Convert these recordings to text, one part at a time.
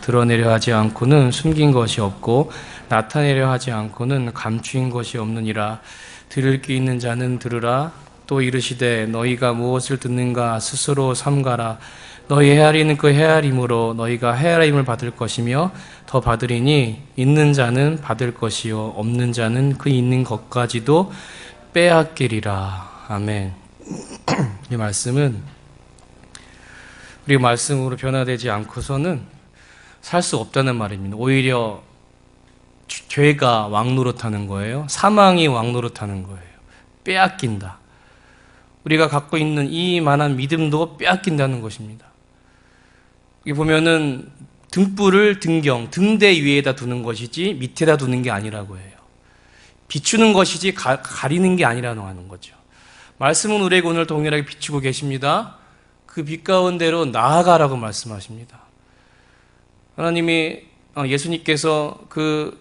드러내려 하지 않고는 숨긴 것이 없고 나타내려 하지 않고는 감추인 것이 없느니라. 들을 귀 있는 자는 들으라. 또 이르시되 너희가 무엇을 듣는가 스스로 삼가라. 너희 헤아리는 그 헤아림으로 너희가 헤아림을 받을 것이며 더 받으리니 있는 자는 받을 것이요 없는 자는 그 있는 것까지도 빼앗기리라. 아멘. 이 말씀은 우리 말씀으로 변화되지 않고서는 살 수 없다는 말입니다. 오히려 죄가 왕노릇하는 거예요. 사망이 왕노릇하는 거예요. 빼앗긴다. 우리가 갖고 있는 이만한 믿음도 빼앗긴다는 것입니다. 여기 보면은 등불을 등대 위에다 두는 것이지 밑에다 두는 게 아니라고 해요. 비추는 것이지 가리는 게 아니라고 하는 거죠. 말씀은 우리에게 오늘 동일하게 비추고 계십니다. 그 빛 가운데로 나아가라고 말씀하십니다. 하나님이 예수님께서 그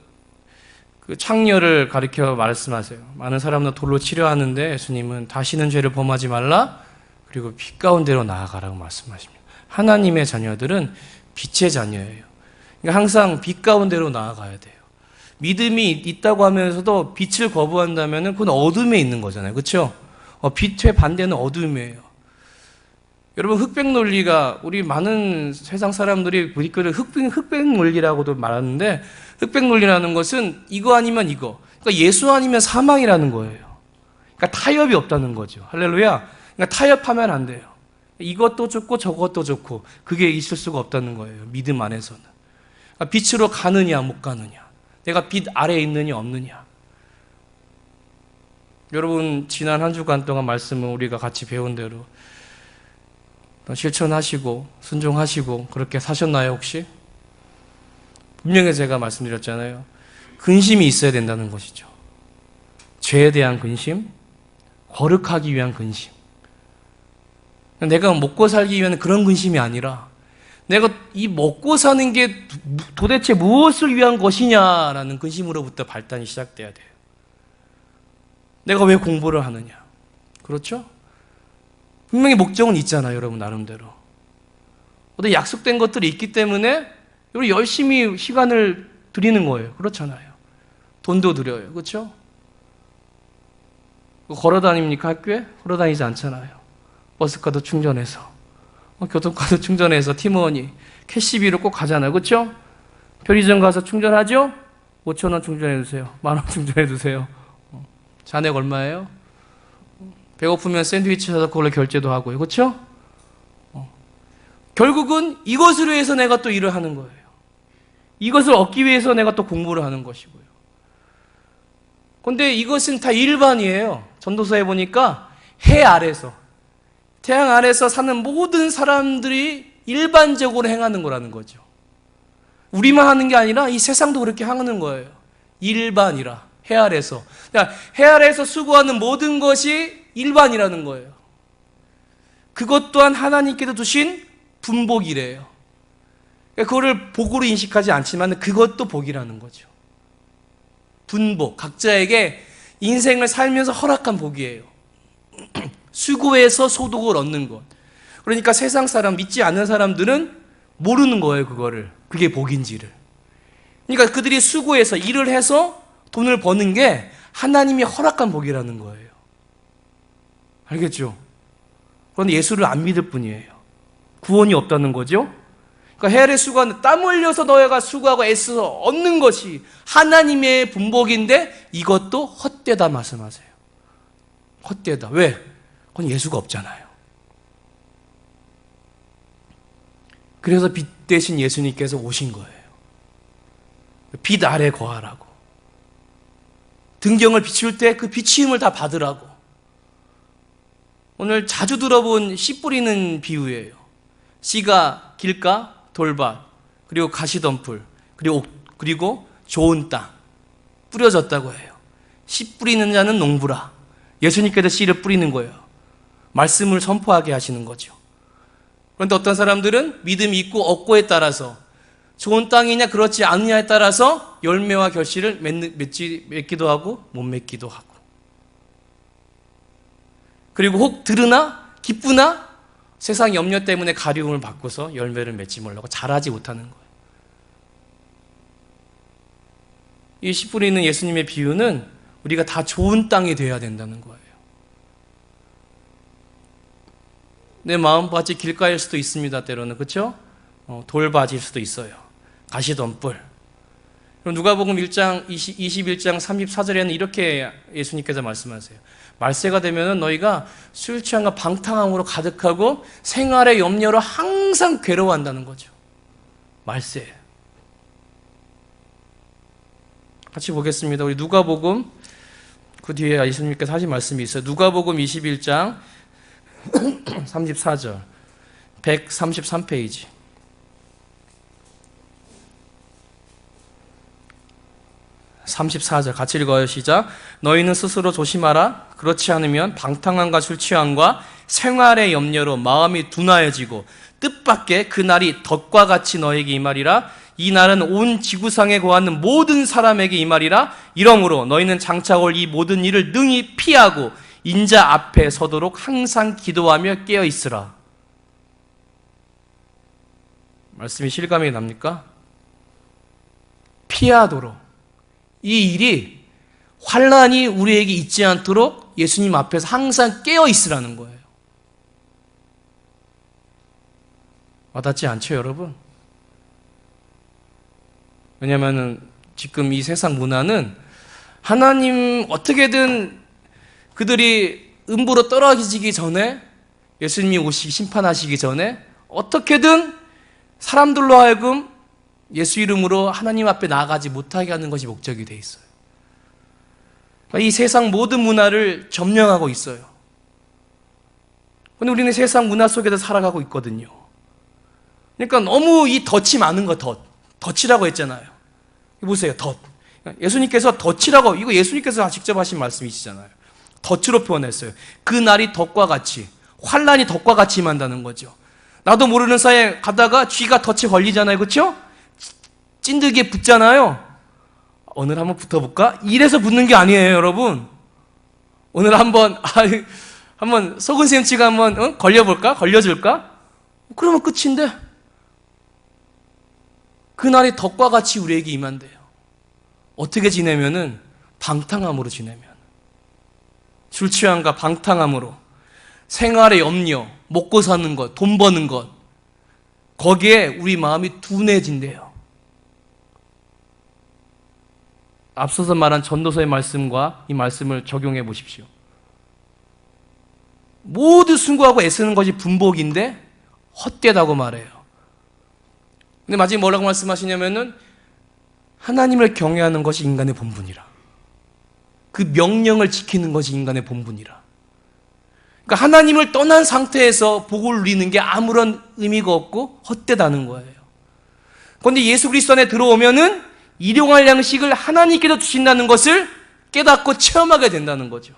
창녀를 가리켜 말씀하세요. 많은 사람들 돌로 치려하는데 예수님은 다시는 죄를 범하지 말라, 그리고 빛 가운데로 나아가라고 말씀하십니다. 하나님의 자녀들은 빛의 자녀예요. 그러니까 항상 빛 가운데로 나아가야 돼요. 믿음이 있다고 하면서도 빛을 거부한다면 그건 어둠에 있는 거잖아요. 그렇죠? 빛의 반대는 어둠이에요. 여러분, 흑백 논리가, 우리 많은 세상 사람들이 그걸 흑백 논리라고도 말하는데, 흑백 논리라는 것은 이거 아니면 이거, 그러니까 예수 아니면 사망이라는 거예요. 그러니까 타협이 없다는 거죠. 할렐루야. 그러니까 타협하면 안 돼요. 이것도 좋고 저것도 좋고 그게 있을 수가 없다는 거예요. 믿음 안에서는. 그러니까 빛으로 가느냐 못 가느냐, 내가 빛 아래에 있느냐 없느냐. 여러분, 지난 한 주간 동안 말씀을 우리가 같이 배운 대로 실천하시고 순종하시고 그렇게 사셨나요 혹시? 분명히 제가 말씀드렸잖아요. 근심이 있어야 된다는 것이죠. 죄에 대한 근심, 거룩하기 위한 근심. 내가 먹고 살기 위한 그런 근심이 아니라 내가 이 먹고 사는 게 도대체 무엇을 위한 것이냐라는 근심으로부터 발단이 시작돼야 돼요. 내가 왜 공부를 하느냐? 그렇죠? 분명히 목적은 있잖아요, 여러분, 나름대로. 어떤 약속된 것들이 있기 때문에 여러분 열심히 시간을 드리는 거예요. 그렇잖아요. 돈도 드려요. 그렇죠? 걸어 다닙니까, 학교에? 걸어 다니지 않잖아요. 버스카드 충전해서, 교통카드 충전해서 팀원이 캐시비로 꼭 가잖아요. 그렇죠? 편의점 가서 충전하죠? 5,000원 충전해 주세요. 10,000원 충전해 주세요. 잔액 얼마예요? 배고프면 샌드위치 사서 그걸로 결제도 하고요. 그렇죠? 결국은 이것을 위해서 내가 또 일을 하는 거예요. 이것을 얻기 위해서 내가 또 공부를 하는 것이고요. 그런데 이것은 다 일반이에요. 전도서에 보니까 해 아래서, 태양 아래서 사는 모든 사람들이 일반적으로 행하는 거라는 거죠. 우리만 하는 게 아니라 이 세상도 그렇게 하는 거예요. 일반이라. 해 아래서. 그러니까 해 아래서 수고하는 모든 것이 일반이라는 거예요. 그것 또한 하나님께서 두신 분복이래요. 그러니까 그거를 복으로 인식하지 않지만 그것도 복이라는 거죠. 분복. 각자에게 인생을 살면서 허락한 복이에요. 수고해서 소득을 얻는 것. 그러니까 세상 사람, 믿지 않는 사람들은 모르는 거예요, 그거를. 그게 복인지를. 그러니까 그들이 수고해서 일을 해서 돈을 버는 게 하나님이 허락한 복이라는 거예요. 알겠죠? 그런데 예수를 안 믿을 뿐이에요. 구원이 없다는 거죠? 그러니까 해 아래 수고하는, 땀 흘려서 너희가 수고하고 애써서 얻는 것이 하나님의 분복인데 이것도 헛되다 말씀하세요. 헛되다. 왜? 그건 예수가 없잖아요. 그래서 빛 대신 예수님께서 오신 거예요. 빛 아래 거하라고. 등경을 비출 때 그 비추임을 다 받으라고. 오늘 자주 들어본 씨 뿌리는 비유예요. 씨가 길가, 돌밭, 그리고 가시덤불, 그리고 좋은 땅 뿌려졌다고 해요. 씨 뿌리는 자는 농부라. 예수님께서 씨를 뿌리는 거예요. 말씀을 선포하게 하시는 거죠. 그런데 어떤 사람들은 믿음이 있고 없고에 따라서, 좋은 땅이냐 그렇지 않느냐에 따라서 열매와 결실을 맺기도 하고 못 맺기도 하고, 그리고 혹 들으나 기쁘나 세상 염려 때문에 가리움을 받고서 열매를 맺지 못하고 자라지 못하는 거예요. 이 씨 뿌리는 예수님의 비유는 우리가 다 좋은 땅이 되어야 된다는 거예요. 내 마음밭이 길가일 수도 있습니다. 때로는. 그렇죠? 돌밭일 수도 있어요. 가시덤불. 누가복음 1장 21장 34절에는 이렇게 예수님께서 말씀하세요. 말세가 되면 너희가 술 취함과 방탕함으로 가득하고 생활의 염려로 항상 괴로워한다는 거죠. 말세. 같이 보겠습니다. 우리 누가복음 그 뒤에 예수님께서 하신 말씀이 있어요. 누가복음 21장 34절 133페이지. 34절 같이 읽어요. 시작. 너희는 스스로 조심하라. 그렇지 않으면 방탕함과 술 취함과 생활의 염려로 마음이 둔하여지고 뜻밖의 그 날이 덫과 같이 너에게 임하리라. 이 날은 온 지구상에 거하는 모든 사람에게 임하리라. 이러므로 너희는 장차 올 이 모든 일을 능히 피하고 인자 앞에 서도록 항상 기도하며 깨어 있으라. 말씀이 실감이 납니까? 피하도록. 이 일이 환난이 우리에게 있지 않도록 예수님 앞에서 항상 깨어 있으라는 거예요. 와닿지 않죠, 여러분? 왜냐하면 지금 이 세상 문화는 하나님 어떻게든 그들이 음부로 떨어지기 전에, 예수님이 오시기 심판하시기 전에 어떻게든 사람들로 하여금 예수 이름으로 하나님 앞에 나아가지 못하게 하는 것이 목적이 돼 있어요. 이 세상 모든 문화를 점령하고 있어요. 근데 우리는 세상 문화 속에서 살아가고 있거든요. 그러니까 너무 이 덫이 많은 거, 덫이라고 했잖아요. 보세요, 덫. 예수님께서 덫이라고, 이거 예수님께서 직접 하신 말씀이시잖아요. 덫으로 표현했어요. 그 날이 덫과 같이, 환난이 덫과 같이 임한다는 거죠. 나도 모르는 사이에 가다가 쥐가 덫에 걸리잖아요. 그렇죠? 찐득이에 붙잖아요. 오늘 한번 붙어볼까? 이래서 붙는 게 아니에요, 여러분. 오늘 한번 속은 셈치가 한번 걸려볼까? 걸려줄까? 그러면 끝인데. 그날이 덫과 같이 우리에게 임한대요. 어떻게 지내면은 방탕함으로 지내면, 술 취함과 방탕함으로, 생활의 염려, 먹고 사는 것, 돈 버는 것, 거기에 우리 마음이 둔해진대요. 앞서서 말한 전도서의 말씀과 이 말씀을 적용해 보십시오. 모두 순고하고 애쓰는 것이 분복인데 헛되다고 말해요. 근데 마지막에 뭐라고 말씀하시냐면은 하나님을 경외하는 것이 인간의 본분이라. 그 명령을 지키는 것이 인간의 본분이라. 그러니까 하나님을 떠난 상태에서 복을 누리는 게 아무런 의미가 없고 헛되다는 거예요. 그런데 예수 그리스도 안에 들어오면은 일용할 양식을 하나님께서 주신다는 것을 깨닫고 체험하게 된다는 거죠.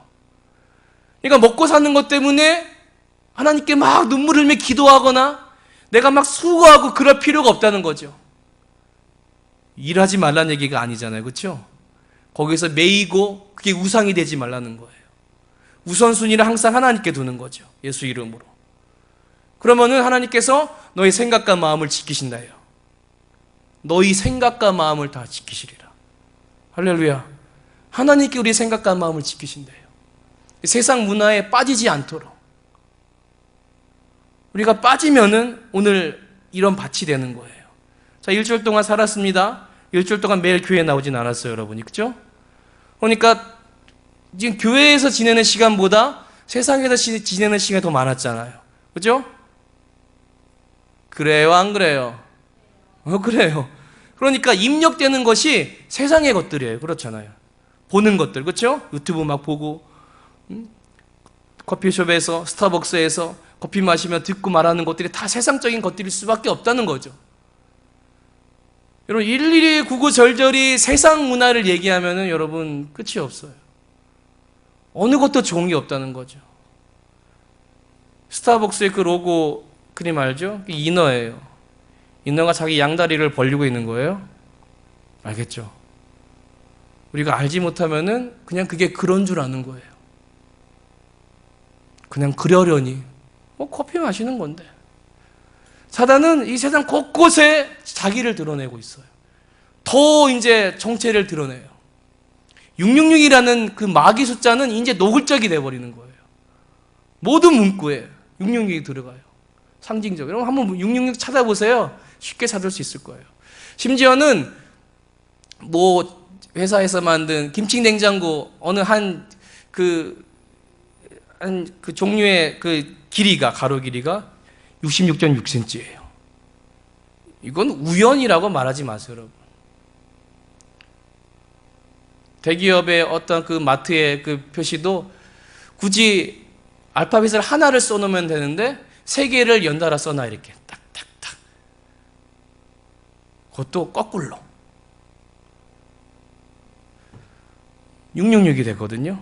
그러니까 먹고 사는 것 때문에 하나님께 막 눈물 흘리며 기도하거나 내가 막 수고하고 그럴 필요가 없다는 거죠. 일하지 말라는 얘기가 아니잖아요. 그렇죠? 거기서 매이고 그게 우상이 되지 말라는 거예요. 우선순위를 항상 하나님께 두는 거죠. 예수 이름으로. 그러면은 하나님께서 너의 생각과 마음을 지키신다요. 너희 생각과 마음을 다 지키시리라. 할렐루야. 하나님께 우리 생각과 마음을 지키신대요. 세상 문화에 빠지지 않도록. 우리가 빠지면은 오늘 이런 밭이 되는 거예요. 자, 일주일 동안 살았습니다. 일주일 동안 매일 교회에 나오진 않았어요, 여러분이. 그죠? 그러니까 지금 교회에서 지내는 시간보다 세상에서 지내는 시간이 더 많았잖아요. 그죠? 그래요, 안 그래요? 그래요. 그러니까 입력되는 것이 세상의 것들이에요. 그렇잖아요. 보는 것들, 그렇죠? 유튜브 막 보고, 커피숍에서, 스타벅스에서 커피 마시며 듣고 말하는 것들이 다 세상적인 것들일 수밖에 없다는 거죠. 여러분, 일일이 구구절절히 세상 문화를 얘기하면은 여러분 끝이 없어요. 어느 것도 좋은 게 없다는 거죠. 스타벅스의 그 로고 그림 알죠? 인어예요. 인어가 자기 양다리를 벌리고 있는 거예요. 알겠죠? 우리가 알지 못하면은 그냥 그게 그런 줄 아는 거예요. 그냥 그러려니 커피 마시는 건데. 사단은 이 세상 곳곳에 자기를 드러내고 있어요. 더 이제 정체를 드러내요. 666이라는 그 마귀 숫자는 이제 노골적이 돼버리는 거예요. 모든 문구에 666이 들어가요. 상징적으로. 여러분 한번 666 찾아보세요. 쉽게 찾을 수 있을 거예요. 심지어는 뭐 회사에서 만든 김치냉장고 어느 한 그 종류의 그 길이가, 가로 길이가 66.6cm예요. 이건 우연이라고 말하지 마세요, 여러분. 대기업의 어떤 그 마트의 그 표시도 굳이 알파벳을 하나를 써놓으면 되는데 세 개를 연달아 써놔, 이렇게 딱딱딱. 그것도 거꾸로 666이 되거든요.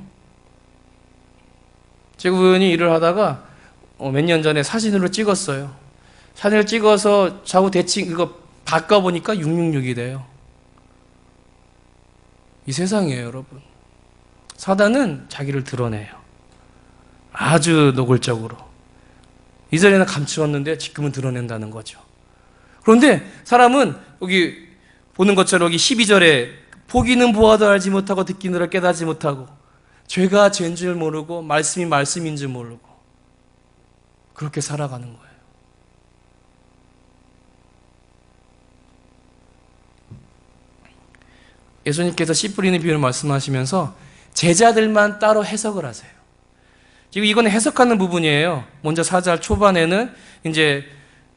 제가 우연히 일을 하다가 몇 년 전에 사진으로 찍었어요. 사진을 찍어서 좌우 대칭 이거 바꿔보니까 666이 돼요. 이 세상이에요, 여러분. 사단은 자기를 드러내요. 아주 노골적으로. 이전에는 감추었는데 지금은 드러낸다는 거죠. 그런데 사람은 여기 보는 것처럼 여기 12절에 보기는 보아도 알지 못하고 듣기는 깨닫지 못하고 죄가 죄인 줄 모르고 말씀이 말씀인 줄 모르고 그렇게 살아가는 거예요. 예수님께서 씨 뿌리는 비유를 말씀하시면서 제자들만 따로 해석을 하세요. 지금 이건 해석하는 부분이에요. 먼저 4절 초반에는 이제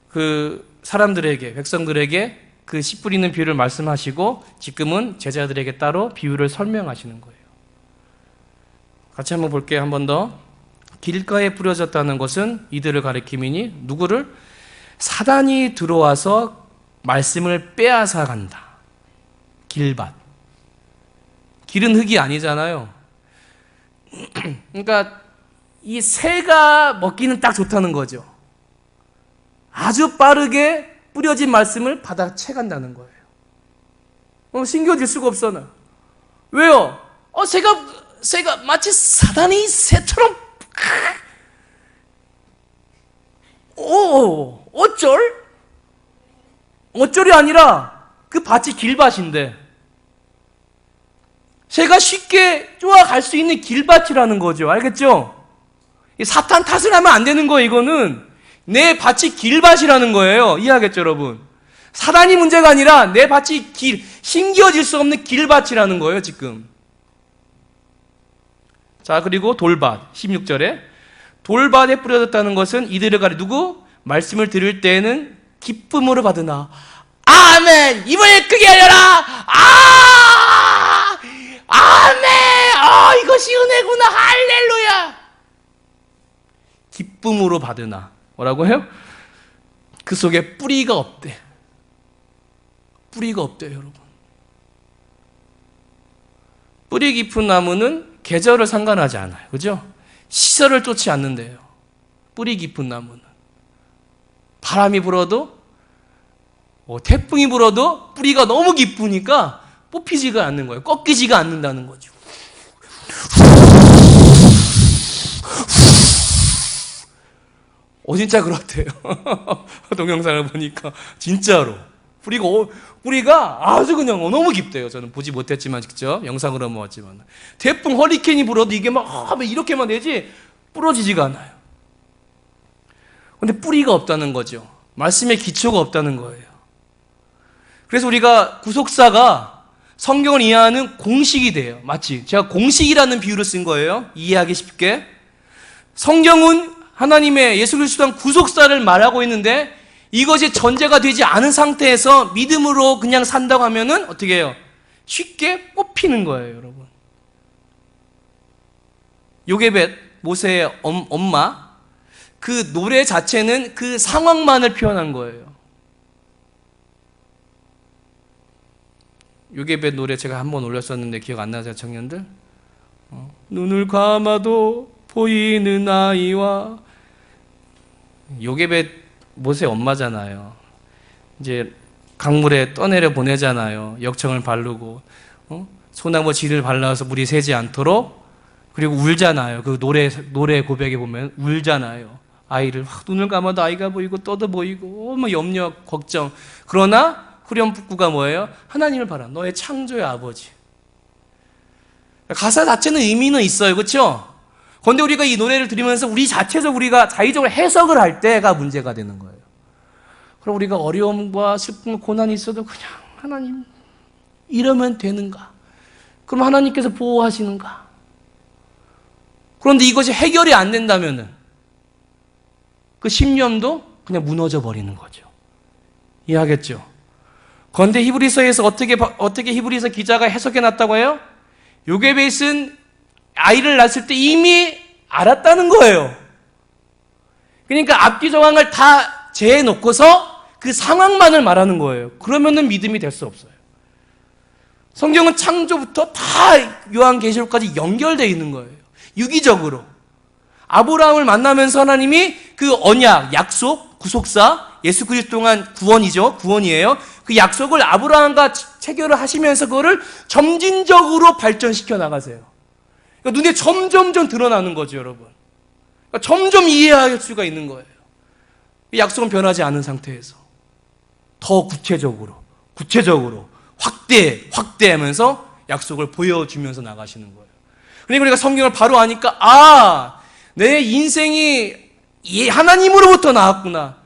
그 사람들에게, 백성들에게 그 씨 뿌리는 비유를 말씀하시고 지금은 제자들에게 따로 비유를 설명하시는 거예요. 같이 한번 볼게요. 한 번 더. 길가에 뿌려졌다는 것은 이들을 가리킴이니 누구를? 사단이 들어와서 말씀을 빼앗아 간다. 길밭. 길은 흙이 아니잖아요. 그러니까 이 새가 먹기는 딱 좋다는 거죠. 아주 빠르게 뿌려진 말씀을 받아 채간다는 거예요. 신겨질 수가 없잖아요. 왜요? 새가 마치 사단이 새처럼 어쩔이 아니라 그 밭이 길밭인데 새가 쉽게 쪼아갈 수 있는 길밭이라는 거죠. 알겠죠? 사탄 탓을 하면 안 되는 거예요. 이거는 내 밭이 길밭이라는 거예요. 이해하겠죠, 여러분? 사단이 문제가 아니라 내 밭이 신겨질 수 없는 길밭이라는 거예요, 지금. 자, 그리고 돌밭, 16절에 돌밭에 뿌려졌다는 것은 이들을 가리 누구? 말씀을 들을 때에는 기쁨으로 받으나 아멘! 이번에 크게 열려라! 아멘! 이것이 은혜구나! 할렐루야! 기쁨으로 받으나 뭐라고 해요? 그 속에 뿌리가 없대. 뿌리가 없대요, 여러분. 뿌리 깊은 나무는 계절을 상관하지 않아요. 그죠? 시절을 쫓지 않는데요. 뿌리 깊은 나무는. 바람이 불어도, 태풍이 불어도 뿌리가 너무 깊으니까 뽑히지가 않는 거예요. 꺾이지가 않는다는 거죠. 진짜 그렇대요. 동영상을 보니까. 진짜로. 뿌리가 아주 그냥 너무 깊대요. 저는 보지 못했지만 직접 영상으로 보았지만 태풍 허리케인이 불어도 이게 막 이렇게만 되지 부러지지가 않아요. 근데 뿌리가 없다는 거죠. 말씀의 기초가 없다는 거예요. 그래서 우리가 구속사가 성경을 이해하는 공식이 돼요. 마치 제가 공식이라는 비유를 쓴 거예요. 이해하기 쉽게. 성경은 하나님의 예수 그리스도한 구속사를 말하고 있는데 이것이 전제가 되지 않은 상태에서 믿음으로 그냥 산다고 하면은 어떻게 해요? 쉽게 뽑히는 거예요, 여러분. 요게벳, 모세의 엄마, 그 노래 자체는 그 상황만을 표현한 거예요. 요게벳 노래 제가 한번 올렸었는데 기억 안 나세요, 청년들? 눈을 감아도 보이는 아이와 요게벳 모세 엄마잖아요. 이제 강물에 떠내려 보내잖아요. 역청을 바르고 소나무 지를 발라서 물이 새지 않도록. 그리고 울잖아요. 그 노래 고백에 보면 울잖아요. 아이를 눈을 감아도 아이가 보이고 떠도 보이고 염려 걱정. 그러나 후렴 북구가 뭐예요? 하나님을 바라. 너의 창조의 아버지. 가사 자체는 의미는 있어요. 그렇죠? 그런데 우리가 이 노래를 들으면서 우리 자체적으로 우리가 자의적으로 해석을 할 때가 문제가 되는 거예요. 그럼 우리가 어려움과 슬픔, 고난이 있어도 그냥 하나님 이러면 되는가? 그럼 하나님께서 보호하시는가? 그런데 이것이 해결이 안 된다면은 그 신념도 그냥 무너져 버리는 거죠. 이해하겠죠? 그런데 히브리서에서 어떻게 히브리서 기자가 해석해 놨다고 해요? 요게벳은 아이를 낳았을 때 이미 알았다는 거예요. 그러니까 앞뒤 정황을 다 재해놓고서 그 상황만을 말하는 거예요. 그러면은 믿음이 될 수 없어요. 성경은 창조부터 다 요한계시록까지 연결되어 있는 거예요. 유기적으로. 아브라함을 만나면서 하나님이 그 언약, 약속, 구속사, 예수 그리스도 동안 구원이에요. 그 약속을 아브라함과 체결을 하시면서 그거를 점진적으로 발전시켜 나가세요. 그러니까 눈에 점점점 드러나는 거죠, 여러분. 그러니까 점점 이해할 수가 있는 거예요. 약속은 변하지 않은 상태에서 더 구체적으로 확대하면서 약속을 보여주면서 나가시는 거예요. 그러니까 우리가 성경을 바로 아니까 내 인생이 하나님으로부터 나왔구나.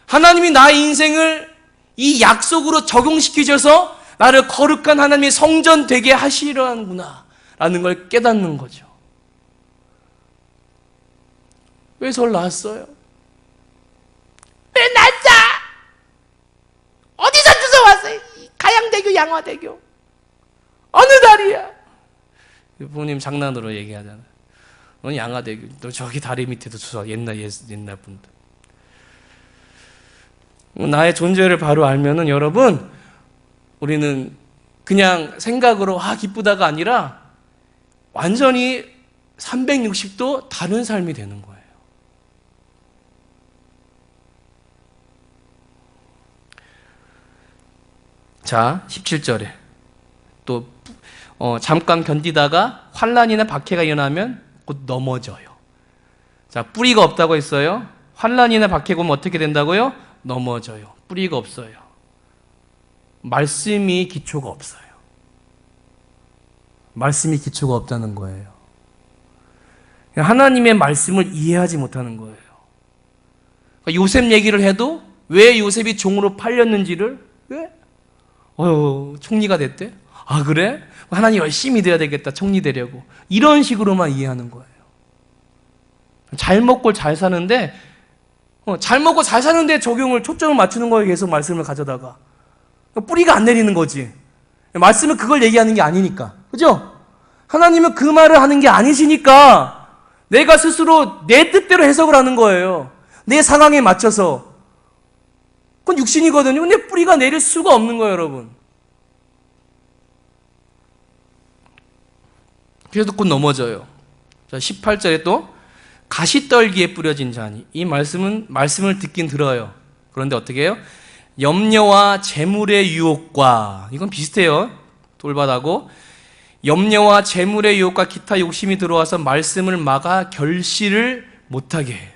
하나님이 나의 인생을 이 약속으로 적용시키셔서 나를 거룩한 하나님의 성전 되게 하시려는구나 라는 걸 깨닫는 거죠. 왜 저를 낳았어요? 왜 낳자? 어디서 주워왔어요? 가양대교, 양화대교. 어느 다리야? 부모님 장난으로 얘기하잖아요. 넌 양화대교, 너 저기 다리 밑에도 주워. 옛날 분들. 나의 존재를 바로 알면은 여러분, 우리는 그냥 생각으로 기쁘다가 아니라 완전히 360도 다른 삶이 되는 거예요. 자, 17절에 또 잠깐 견디다가 환난이나 박해가 일어나면 곧 넘어져요. 자, 뿌리가 없다고 했어요. 환난이나 박해가 오면 어떻게 된다고요? 넘어져요. 뿌리가 없어요. 말씀이 기초가 없어요. 말씀이 기초가 없다는 거예요. 하나님의 말씀을 이해하지 못하는 거예요. 요셉 얘기를 해도 왜 요셉이 종으로 팔렸는지를 왜? 총리가 됐대? 그래? 하나님 열심히 돼야 되겠다. 총리 되려고. 이런 식으로만 이해하는 거예요. 잘 먹고 잘 사는데 잘 먹고 잘 사는데 초점을 맞추는 거예요. 계속 말씀을 가져다가. 뿌리가 안 내리는 거지. 말씀은 그걸 얘기하는 게 아니니까. 그죠? 하나님은 그 말을 하는 게 아니시니까 내가 스스로 내 뜻대로 해석을 하는 거예요. 내 상황에 맞춰서. 그건 육신이거든요. 근데 뿌리가 내릴 수가 없는 거예요, 여러분. 그래서 곧 넘어져요. 자, 18절에 또 가시떨기에 뿌려진 자니, 이 말씀을 듣긴 들어요. 그런데 어떻게 해요? 염려와 재물의 유혹과, 이건 비슷해요. 돌바다고. 염려와 재물의 유혹과 기타 욕심이 들어와서 말씀을 막아 결실을 못하게 해요.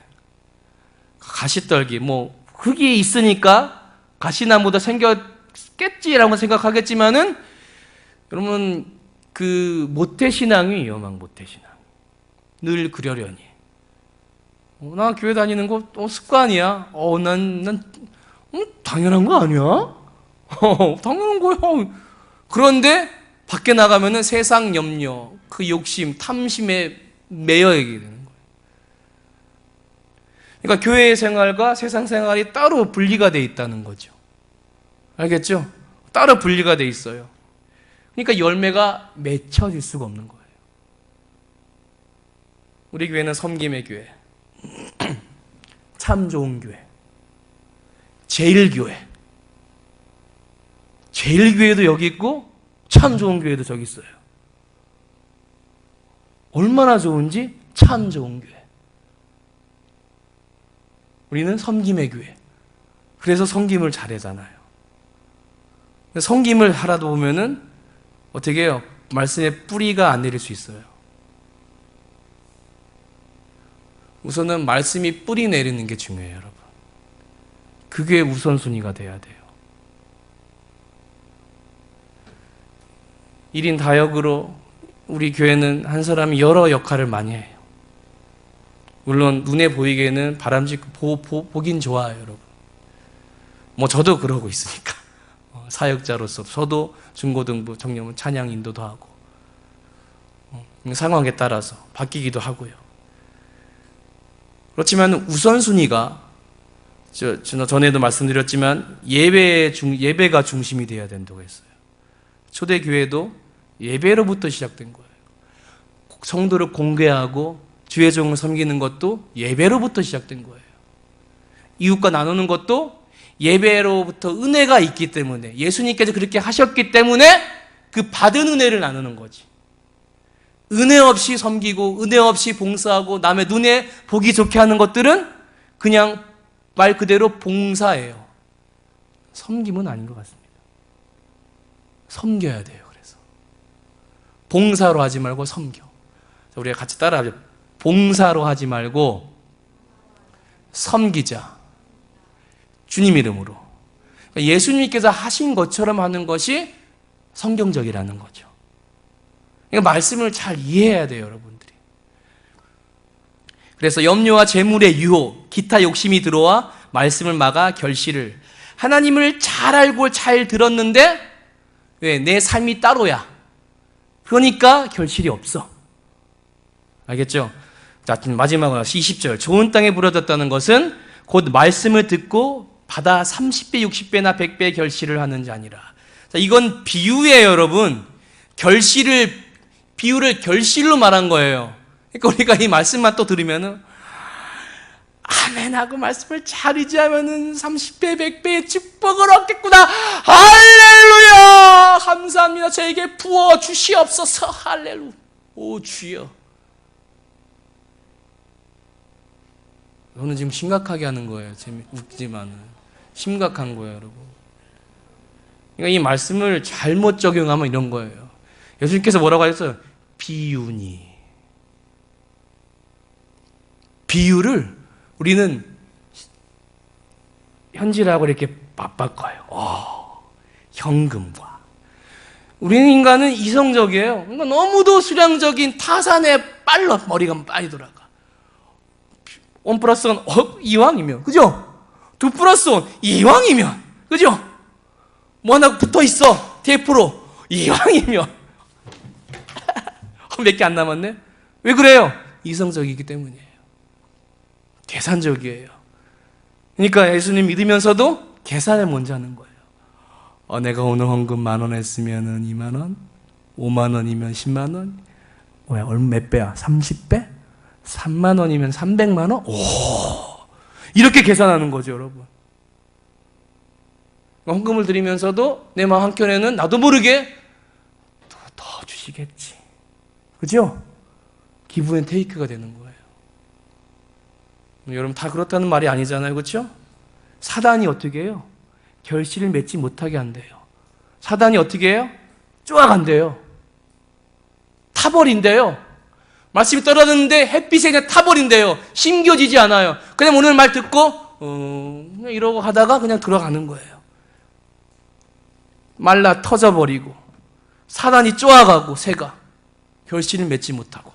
가시떨기, 흙이 있으니까 가시나무도 생겼겠지라고 생각하겠지만은, 여러분, 그 모태신앙이 위험한 모태신앙. 늘 그러려니. 나 교회 다니는 거 습관이야. 난 당연한 거 아니야? 당연한 거야. 그런데 밖에 나가면은 세상 염려, 그 욕심, 탐심에 매여있게 되는 거예요. 그러니까 교회 생활과 세상 생활이 따로 분리가 돼 있다는 거죠. 알겠죠? 따로 분리가 돼 있어요. 그러니까 열매가 맺혀질 수가 없는 거예요. 우리 교회는 섬김의 교회, 참 좋은 교회, 제일교회도 여기 있고 참 좋은 교회도 저기 있어요. 얼마나 좋은지 참 좋은 교회. 우리는 섬김의 교회. 그래서 섬김을 잘하잖아요. 섬김을 하다 보면은 어떻게 해요? 말씀에 뿌리가 안 내릴 수 있어요. 우선은 말씀이 뿌리 내리는 게 중요해요, 여러분. 그게 우선순위가 돼야 돼요. 1인 다역으로 우리 교회는 한 사람이 여러 역할을 많이 해요. 물론 눈에 보이기에는 바람직고 보긴 좋아요, 여러분. 뭐 저도 그러고 있으니까. 사역자로서 저도 중고등부 청년부 찬양 인도도 하고 상황에 따라서 바뀌기도 하고요. 그렇지만 우선순위가 전에도 말씀드렸지만 예배가 중심이 되어야 된다고 했어요. 초대교회도 예배로부터 시작된 거예요. 성도를 공개하고 주의 종을 섬기는 것도 예배로부터 시작된 거예요. 이웃과 나누는 것도 예배로부터 은혜가 있기 때문에, 예수님께서 그렇게 하셨기 때문에 그 받은 은혜를 나누는 거지. 은혜 없이 섬기고 은혜 없이 봉사하고 남의 눈에 보기 좋게 하는 것들은 그냥 말 그대로 봉사예요. 섬김은 아닌 것 같습니다. 섬겨야 돼요. 그래서 봉사로 하지 말고 섬겨. 우리가 같이 따라하죠. 봉사로 하지 말고 섬기자. 주님 이름으로. 예수님께서 하신 것처럼 하는 것이 성경적이라는 거죠. 그러니까 말씀을 잘 이해해야 돼요, 여러분들이. 그래서 염려와 재물의 유혹, 기타 욕심이 들어와 말씀을 막아 결실을, 하나님을 잘 알고 잘 들었는데 왜? 내 삶이 따로야. 그러니까 결실이 없어. 알겠죠? 자, 마지막으로 20절. 좋은 땅에 부러졌다는 것은 곧 말씀을 듣고 받아 30배, 60배나 100배의 결실을 하는 자니라. 자, 이건 비유예요, 여러분. 비유를 결실로 말한 거예요. 그러니까 우리가 이 말씀만 또 들으면은 아멘하고 말씀을 잘 의지하면은 30배, 100배의 축복을 얻겠구나. 할렐루야! 감사합니다. 저에게 부어 주시옵소서. 할렐루야. 오, 주여. 저는 지금 심각하게 하는 거예요. 웃지만은. 심각한 거예요, 여러분. 그러니까 이 말씀을 잘못 적용하면 이런 거예요. 예수님께서 뭐라고 하셨어요? 비유니. 비유를 우리는 현질하고 이렇게 맞바꿔요. 현금과. 우리는 인간은 이성적이에요. 그러니까 너무도 수량적인 타산에 빨라 머리가 빨리 돌아가. 1 플러스 1 이왕이면, 그죠? 2 플러스 1 이왕이면, 그죠? 뭐 하나 붙어 있어 테이프로 이왕이면 몇 개 안 남았네. 왜 그래요? 이성적이기 때문이에요. 계산적이에요. 그러니까 예수님 믿으면서도 계산을 먼저 하는 거예요. 내가 오늘 헌금 10,000원 했으면은 20,000원, 50,000원이면 100,000원, 몇 배야? 30배? 30,000원이면 300,000원? 오, 이렇게 계산하는 거죠, 여러분. 헌금을 드리면서도 내 마음 한켠에는 나도 모르게 더 주시겠지. 그죠? 기브앤 테이크가 되는 거예요. 여러분 다 그렇다는 말이 아니잖아요. 그렇죠? 사단이 어떻게 해요? 결실을 맺지 못하게 한대요. 사단이 어떻게 해요? 쪼아간대요. 타버린대요. 말씀이 떨어졌는데 햇빛에 그냥 타버린대요. 심겨지지 않아요. 그냥 오늘 말 듣고 그냥 이러고 하다가 그냥 들어가는 거예요. 말라 터져버리고 사단이 쪼아가고 새가 결실을 맺지 못하고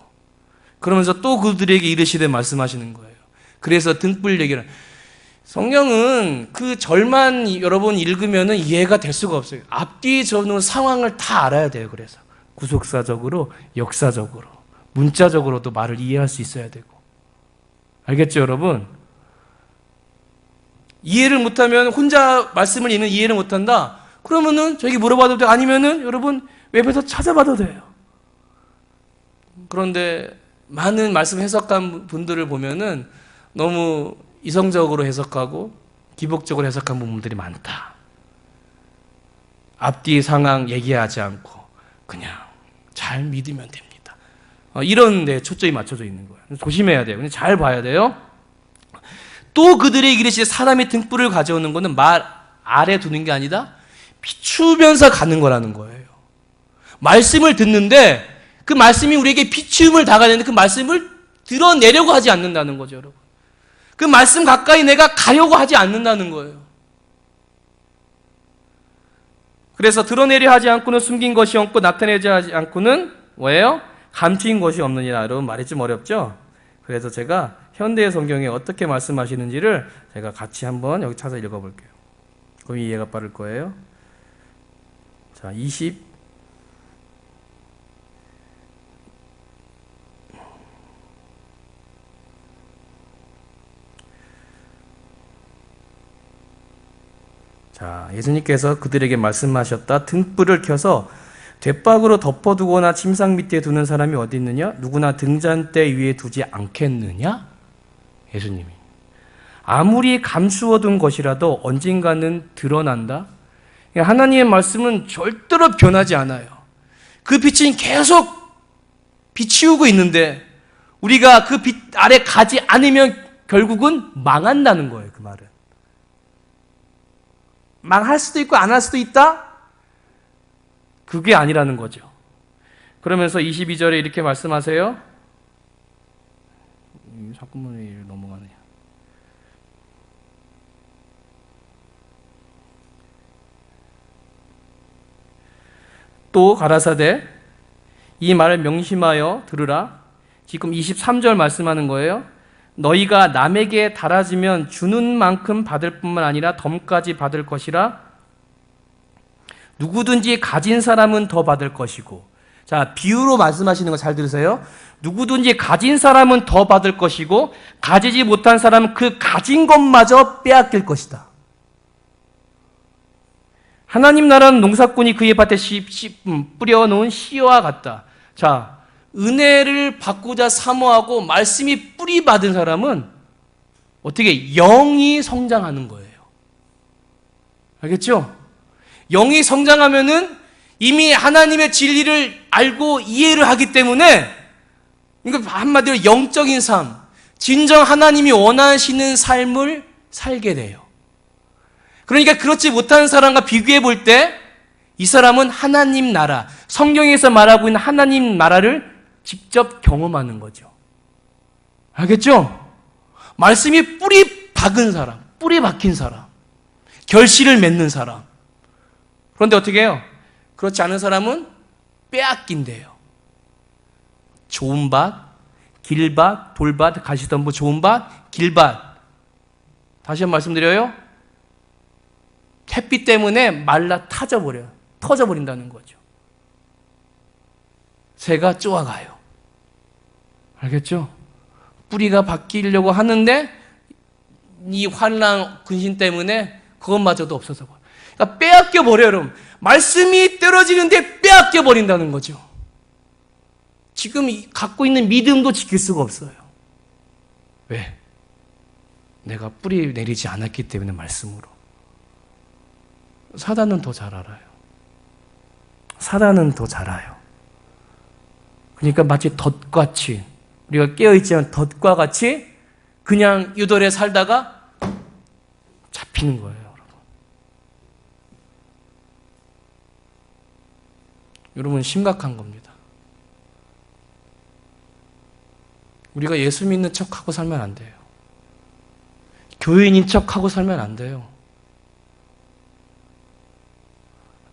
그러면서 또 그들에게 이르시되 말씀하시는 거예요. 그래서 등불 얘기를 성경은 그 절만 여러분 읽으면 이해가 될 수가 없어요. 앞뒤 전후 상황을 다 알아야 돼요. 그래서 구속사적으로 역사적으로 문자적으로도 말을 이해할 수 있어야 되고. 알겠죠, 여러분? 이해를 못하면 혼자 말씀을 읽는 이해를 못한다? 그러면은 저에게 물어봐도 돼요. 아니면은 여러분 웹에서 찾아봐도 돼요. 그런데 많은 말씀 해석한 분들을 보면은 너무 이성적으로 해석하고 기복적으로 해석한 부분들이 많다. 앞뒤 상황 얘기하지 않고 그냥 잘 믿으면 됩니다. 이런 데 초점이 맞춰져 있는 거예요. 조심해야 돼요. 근데 잘 봐야 돼요. 또 그들의 이르시되 사람이 등불을 가져오는 것은 말 아래 두는 게 아니다. 비추면서 가는 거라는 거예요. 말씀을 듣는데 그 말씀이 우리에게 비추음을 다가내는데 그 말씀을 드러내려고 하지 않는다는 거죠, 여러분. 그 말씀 가까이 내가 가려고 하지 않는다는 거예요. 그래서 드러내려 하지 않고는 숨긴 것이 없고 나타내지 않고는 뭐예요? 감추인 것이 없느니라. 여러분 말이 좀 어렵죠? 그래서 제가 현대 성경에 어떻게 말씀하시는지를 제가 같이 한번 여기 찾아 읽어볼게요. 그럼 이해가 빠를 거예요. 자, 20 자, 예수님께서 그들에게 말씀하셨다. 등불을 켜서 돛박으로 덮어두거나 침상 밑에 두는 사람이 어디 있느냐? 누구나 등잔대 위에 두지 않겠느냐? 예수님이. 아무리 감추어둔 것이라도 언젠가는 드러난다. 하나님의 말씀은 절대로 변하지 않아요. 그 빛은 계속 비치우고 있는데 우리가 그 빛 아래 가지 않으면 결국은 망한다는 거예요. 그 말은. 망할 수도 있고 안 할 수도 있다? 그게 아니라는 거죠. 그러면서 22절에 이렇게 말씀하세요. 자꾸만 넘어가네요. 또 가라사대 이 말을 명심하여 들으라. 지금 23절 말씀하는 거예요. 너희가 남에게 달아지면 주는 만큼 받을 뿐만 아니라 덤까지 받을 것이라. 누구든지 가진 사람은 더 받을 것이고. 자, 비유로 말씀하시는 거 잘 들으세요. 누구든지 가진 사람은 더 받을 것이고 가지지 못한 사람은 그 가진 것마저 빼앗길 것이다. 하나님 나라는 농사꾼이 그의 밭에 뿌려놓은 씨와 같다. 자, 은혜를 받고자 사모하고 말씀이 뿌리 받은 사람은 어떻게 영이 성장하는 거예요. 알겠죠? 영이 성장하면은 이미 하나님의 진리를 알고 이해를 하기 때문에 이거 한마디로 영적인 삶, 진정 하나님이 원하시는 삶을 살게 돼요. 그러니까 그렇지 못한 사람과 비교해 볼 때 이 사람은 하나님 나라, 성경에서 말하고 있는 하나님 나라를 직접 경험하는 거죠. 알겠죠? 말씀이 뿌리 박은 사람, 뿌리 박힌 사람, 결실을 맺는 사람. 그런데 어떻게 해요? 그렇지 않은 사람은 빼앗긴대요. 좋은 밭, 길밭, 돌밭, 가시덤불, 좋은 밭, 길밭. 다시 한번 말씀드려요. 햇빛 때문에 말라 터져버린다는 거죠. 새가 쪼아가요. 알겠죠? 뿌리가 바뀌려고 하는데 이 환랑 근심 때문에 그것마저도 없어서 버려요. 그러니까 빼앗겨버려요, 여러분. 말씀이 떨어지는데 빼앗겨버린다는 거죠. 지금 갖고 있는 믿음도 지킬 수가 없어요. 왜? 내가 뿌리 내리지 않았기 때문에 말씀으로. 사단은 더 잘 알아요. 사단은 더 잘 알아요. 그러니까 마치 덫같이, 우리가 깨어있지만 덫과 같이 그냥 유돌에 살다가 잡히는 거예요, 여러분. 여러분, 심각한 겁니다. 우리가 예수 믿는 척하고 살면 안 돼요. 교인인 척하고 살면 안 돼요.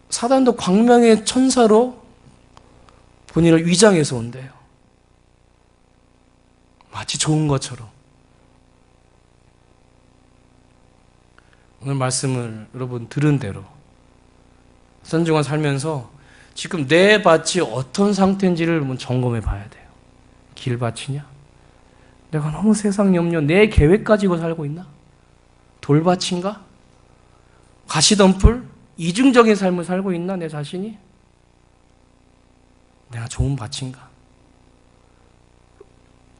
사단도 광명의 천사로 본인을 위장해서 온대요. 마치 좋은 것처럼. 오늘 말씀을 여러분 들은 대로 선중한 살면서 지금 내 밭이 어떤 상태인지를 한번 점검해 봐야 돼요. 길밭이냐? 내가 너무 세상 염려, 내 계획 가지고 살고 있나? 돌밭인가? 가시덤불? 이중적인 삶을 살고 있나, 내 자신이? 내가 좋은 밭인가?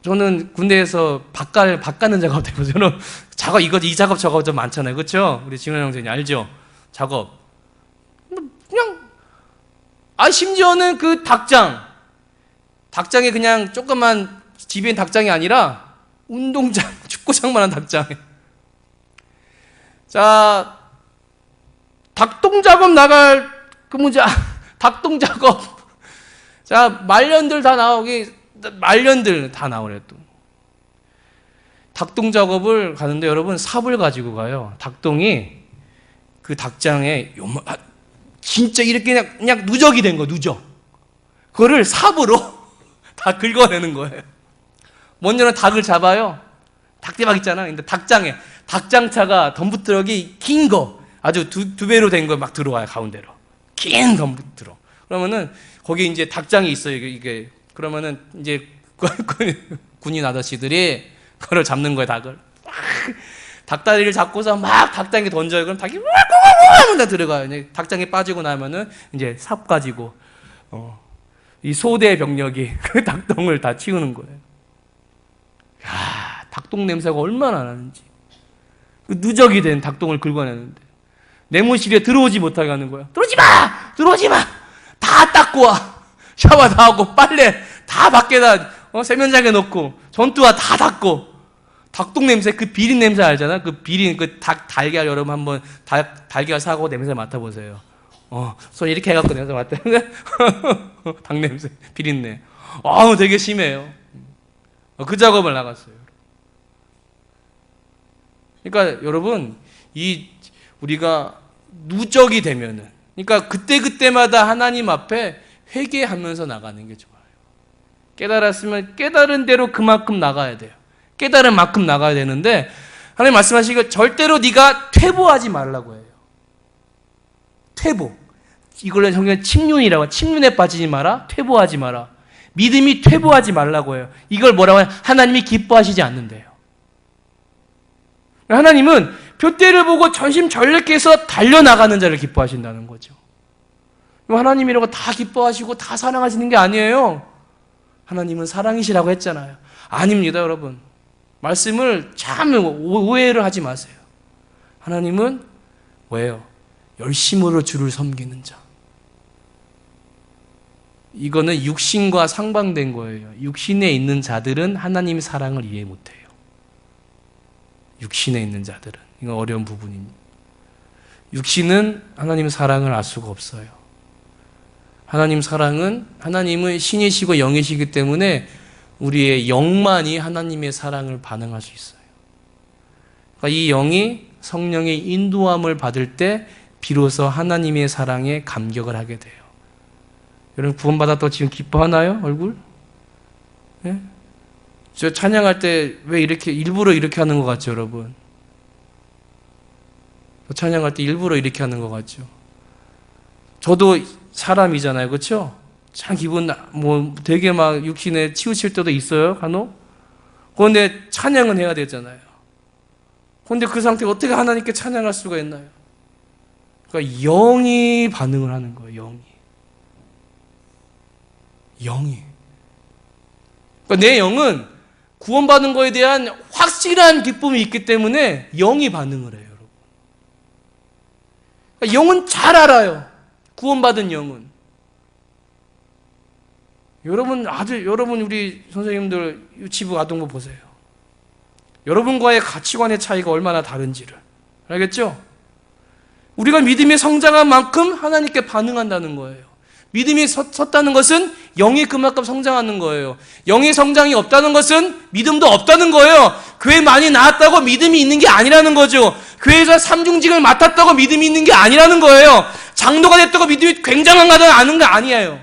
저는 군대에서 밭 가는 작업 되고, 저는 이 작업 저거 좀 많잖아요. 그렇죠? 우리 진원 형제님 알죠? 작업. 그냥, 심지어는 그 닭장에 그냥 조그만 집에 있는 닭장이 아니라 운동장, 축구장만한 닭장에. 자, 닭똥 작업 나갈 그 문제, 닭똥 작업. 자, 말년들 다 나오게, 말년들 다 나오래요, 또. 닭똥 작업을 가는데 여러분 삽을 가지고 가요. 닭똥이 그 닭장에 진짜 이렇게 그냥 누적이 된 거, 누적. 그거를 삽으로 다 긁어내는 거예요. 먼저는 닭을 잡아요. 닭대박 있잖아. 근데 닭장차가 덤프트럭이 긴 거, 아주 두 배로 된 거 막 들어와요, 가운데로. 긴 덤프트럭. 그러면은 거기 이제 닭장이 있어요, 이게. 그러면은 이제 군인 아저씨들이 그걸 잡는 거예요, 닭을. 닭다리를 잡고서 막 닭장에 던져요. 그럼 닭이 다 들어가요. 닭장에 빠지고 나면은 이제 삽 가지고 이 소대 병력이 그 닭똥을 다 치우는 거예요. 야, 닭똥 냄새가 얼마나 나는지. 그 누적이 된 닭똥을 긁어내는데 내무실에 들어오지 못하게 하는 거야. 들어오지 마! 들어오지 마! 다 닦고 와. 샤워 다 하고 빨래 다 밖에다 세면장에 넣고 전투화 다 닦고. 닭똥 냄새, 그 비린 냄새 알잖아? 그 비린, 그 닭 달걀 여러분 한번 달걀 사고 냄새 맡아보세요. 손 이렇게 해갖고 냄새 맡아. 닭 냄새, 비린내. 되게 심해요. 그 작업을 나갔어요. 그러니까 여러분, 우리가 누적이 되면은, 그러니까 그때마다 하나님 앞에 회개하면서 나가는 게 좋아요. 깨달았으면 깨달은 대로 그만큼 나가야 돼요. 깨달은 만큼 나가야 되는데 하나님 말씀하시기를 절대로 네가 퇴보하지 말라고 해요. 퇴보. 이걸로 성경에 침륜이라고 해요. 침륜에 빠지지 마라. 퇴보하지 마라. 믿음이 퇴보하지 말라고 해요. 이걸 뭐라고 해요? 하나님이 기뻐하시지 않는데요. 하나님은 표대를 보고 전심전력해서 달려나가는 자를 기뻐하신다는 거죠. 하나님이라고 다 기뻐하시고 다 사랑하시는 게 아니에요. 하나님은 사랑이시라고 했잖아요. 아닙니다, 여러분. 말씀을 참 오해를 하지 마세요. 하나님은 왜요? 열심으로 주를 섬기는 자. 이거는 육신과 상반된 거예요. 육신에 있는 자들은 하나님의 사랑을 이해 못해요. 육신에 있는 자들은. 이건 어려운 부분입니다. 육신은 하나님의 사랑을 알 수가 없어요. 하나님은 신이시고 영이시기 때문에 우리의 영만이 하나님의 사랑을 반응할 수 있어요. 그러니까 이 영이 성령의 인도함을 받을 때 비로소 하나님의 사랑에 감격을 하게 돼요. 여러분 구원받았다고 지금 기뻐하나요? 얼굴? 네? 저 찬양할 때 왜 이렇게 일부러 이렇게 하는 것 같죠, 여러분? 찬양할 때 일부러 이렇게 하는 것 같죠? 저도 사람이잖아요, 그렇죠? 참 기분 되게 막 육신에 치우칠 때도 있어요, 간혹. 그런데 찬양은 해야 되잖아요. 그런데 그 상태에 어떻게 하나님께 찬양할 수가 있나요? 그러니까 영이 반응을 하는 거예요, 영이. 그러니까 내 영은 구원받은 거에 대한 확실한 기쁨이 있기 때문에 영이 반응을 해요, 여러분. 그러니까 영은 잘 알아요. 구원받은 영은. 여러분 우리 선생님들 유치부 아동부 보세요. 여러분과의 가치관의 차이가 얼마나 다른지를 알겠죠? 우리가 믿음이 성장한 만큼 하나님께 반응한다는 거예요. 믿음이 섰다는 것은 영이 그만큼 성장하는 거예요. 영의 성장이 없다는 것은 믿음도 없다는 거예요. 교회 많이 나왔다고 믿음이 있는 게 아니라는 거죠. 교회에서 삼중직을 맡았다고 믿음이 있는 게 아니라는 거예요. 장로가 됐다고 믿음이 굉장한가는 아는 거 아니에요.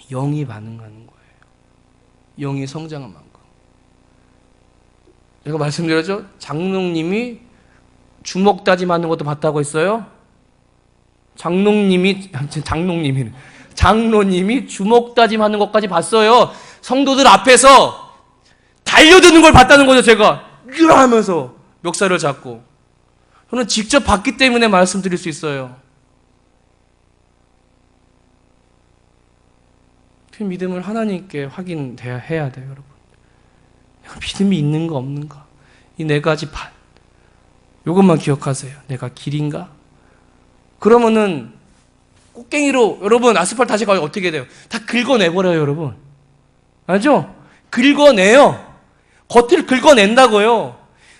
영이 반응하는 거예요. 영이 성장한 만큼. 제가 말씀드렸죠? 장로님이 주먹 다짐하는 것도 봤다고 했어요? 장로님이 주먹 다짐하는 것까지 봤어요. 성도들 앞에서 달려드는 걸 봤다는 거죠, 제가. 이러면서 멱살을 잡고. 저는 직접 봤기 때문에 말씀드릴 수 있어요. 그 믿음을 하나님께 확인해야 돼요, 여러분. 믿음이 있는가 없는가. 이 네 가지 반. 이것만 기억하세요. 내가 길인가? 그러면은 꽃갱이로 여러분 아스팔트 다시 가면 어떻게 돼요? 다 긁어내버려요, 여러분. 알죠? 긁어내요. 겉을 긁어낸다고요.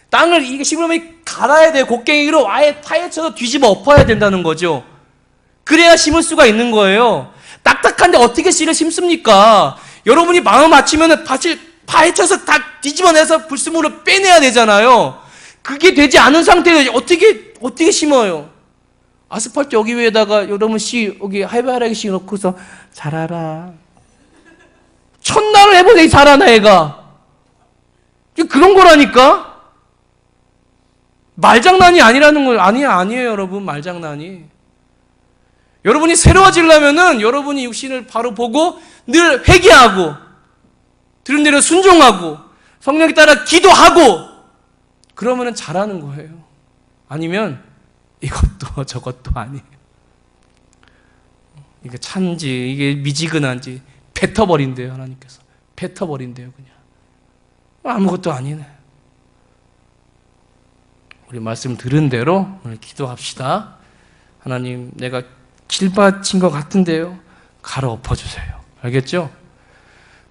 땅을 이게 심으면 갈아야 돼요. 곡괭이로 아예 파헤쳐서 뒤집어 엎어야 된다는 거죠. 그래야 심을 수가 있는 거예요. 딱딱한데 어떻게 씨를 심습니까? 여러분이 마음 맞추면 파헤쳐서 다 뒤집어내서 불순물을 빼내야 되잖아요. 그게 되지 않은 상태에 어떻게 심어요? 아스팔트 여기 위에다가 여러분씩 여기 해바라기씩 넣고서 자라라. 첫날을 해보세요. 자라나 애가. 그런 거라니까. 말장난이 아니라는 걸 아니에요 여러분. 말장난이. 여러분이 새로워지려면은 여러분이 육신을 바로 보고 늘 회개하고 들은 대로 순종하고 성령에 따라 기도하고 그러면은 잘하는 거예요. 아니면 이것도 저것도 아니에요. 이게 찬지 이게 미지근한지 뱉어버린대요. 하나님께서 뱉어버린대요. 그냥 아무것도 아니네. 우리 말씀 들은 대로 오늘 기도합시다. 하나님, 내가 길받친 것 같은데요, 갈아 엎어주세요. 알겠죠?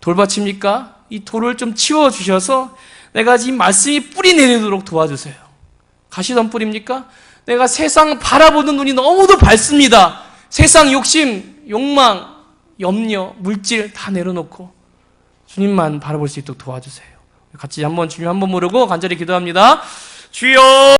돌받칩니까? 이 돌을 좀 치워주셔서 내가 지금 말씀이 뿌리 내리도록 도와주세요. 가시덤 뿌립니까? 내가 세상 바라보는 눈이 너무도 밝습니다. 세상 욕심, 욕망, 염려, 물질 다 내려놓고 주님만 바라볼 수 있도록 도와주세요. 같이 한번 주님 한번 부르고 간절히 기도합니다. 주여!